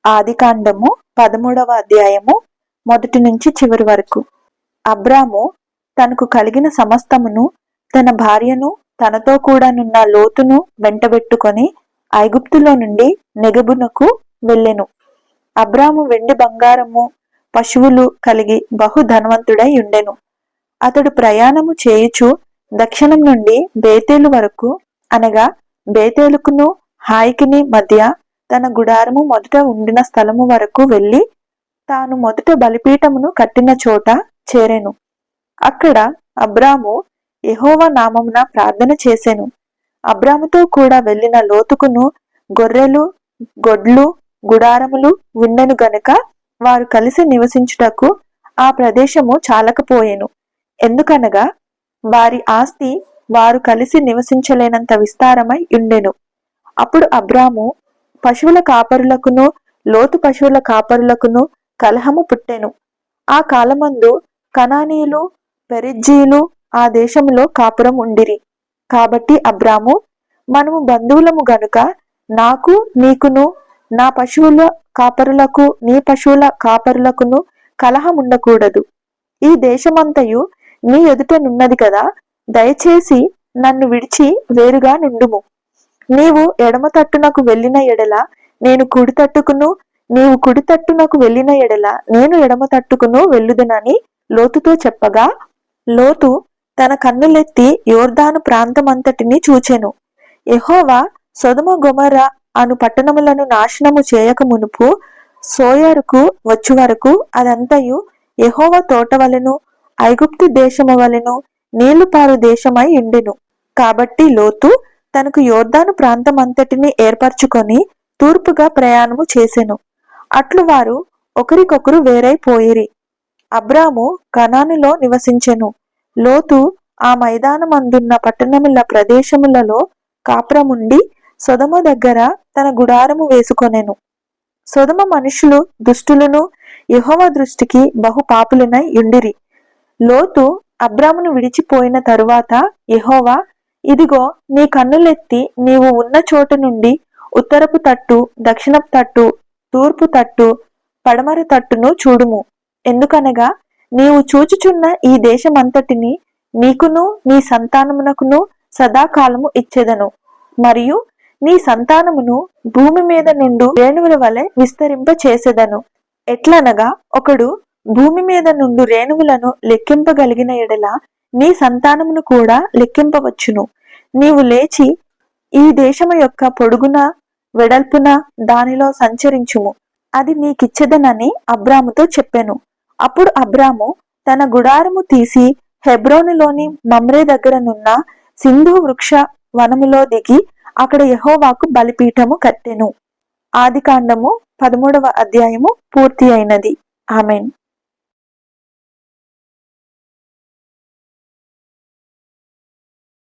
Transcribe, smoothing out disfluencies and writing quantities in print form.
ఆదికాండము 13వ అధ్యాయము మొదటి నుంచి చివరి వరకు. అబ్రాము తనకు కలిగిన సమస్తమును, తన భార్యను, తనతో కూడానున్న లోతును వెంటబెట్టుకొని ఐగుప్తులో నుండి నెగెబునకు వెళ్ళెను. అబ్రాము వెండి బంగారము పశువులు కలిగి బహు ధనవంతుడై ఉండెను. అతడు ప్రయాణము చేయుచు దక్షిణం నుండి బేతేలు వరకు, అనగా బేతేలుకును హాయికిని మధ్య తన గుడారము మొదట ఉండిన స్థలము వరకు వెళ్ళి తాను మొదట బలిపీఠమును కట్టిన చోట చేరెను. అక్కడ అబ్రాము యెహోవా నామమున ప్రార్థన చేసెను. అబ్రాముతో కూడా వెళ్ళిన లోతుకును గొర్రెలు, గొడ్లు, గుడారములు ఉండెను గనుక వారు కలిసి నివసించుటకు ఆ ప్రదేశము చాలకపోయెను. ఎందుకనగా వారి ఆస్తి వారు కలిసి నివసించలేనంత విస్తారమై ఉండెను. అప్పుడు అబ్రాము పశువుల కాపరులకును లోతు పశువుల కాపరులకును కలహము పుట్టెను. ఆ కాలమందు కనానీయులు, పెరిజ్జీయులు ఆ దేశములో కాపురం ఉండిరి. కాబట్టి అబ్రాము, మనము బంధువులము గనుక నాకు నీకును, నా పశువుల కాపరులకు నీ పశువుల కాపరులకును కలహముండకూడదు. ఈ దేశమంతయు నీ ఎదుటనున్నది కదా, దయచేసి నన్ను విడిచి వేరుగా నుండుము. నీవు ఎడమ తట్టునకు వెళ్ళిన ఎడల నేను కుడి తట్టుకును, నీవు కుడి తట్టునకు వెళ్ళిన ఎడల నేను ఎడమ తట్టుకును వెళ్ళుదునని లోతుతో చెప్పగా, లోతు తన కన్నులెత్తి యోర్దాను ప్రాంతమంతటిని చూచెను. యెహోవా సొదొమ గొమొర్రా అను పట్టణములను నాశనము చేయక మునుపు సోయరుకు వచ్చు వరకు అదంతయు యెహోవా తోట వలెను, ఐగుప్తు దేశము వలెను నీళ్లుపారు దేశమై ఉండెను. కాబట్టి లోతు తనకు యోర్దాను ప్రాంతమంతటిని ఏర్పరచుకొని తూర్పుగా ప్రయాణము చేసెను. అట్లు వారు ఒకరికొకరు వేరైపోయిరి. అబ్రాము కనానులో నివసించెను. లోతు ఆ మైదానమందున్న పట్టణముల ప్రదేశములలో కాపురముండి సొదొమ దగ్గర తన గుడారము వేసుకొనెను. సొదొమ మనుషులు దుష్టులను, యెహోవా దృష్టికి బహు పాపులనై ఉండిరి. లోతు అబ్రామును విడిచిపోయిన తరువాత యెహోవా, ఇదిగో నీ కన్నులెత్తి నీవు ఉన్న చోట నుండి ఉత్తరపు తట్టు, దక్షిణపు తట్టు, తూర్పు తట్టు, పడమర తట్టును చూడుము. ఎందుకనగా నీవు చూచుచున్న ఈ దేశమంతటిని నీకును నీ సంతానమునకును సదాకాలము ఇచ్చెదను. మరియు నీ సంతానమును భూమి మీద నుండు రేణువుల వలె విస్తరింప చేసెదను. ఎట్లనగా ఒకడు భూమి మీద నుండు రేణువులను లెక్కింపగలిగిన ఎడల నీ సంతానమును కూడా లెక్కింపవచ్చును. నీవు లేచి ఈ దేశము యొక్క పొడుగున వెడల్పున దానిలో సంచరించుము, అది నీకిచ్చెదనని అబ్రాముతో చెప్పెను. అప్పుడు అబ్రాము తన గుడారము తీసి హెబ్రోనులోని మమ్రే దగ్గరనున్న సింధు వృక్ష వనములో దిగి అక్కడ యెహోవాకు బలిపీఠము కట్టెను. ఆదికాండము 13వ అధ్యాయము పూర్తి అయినది. ఆమేన్.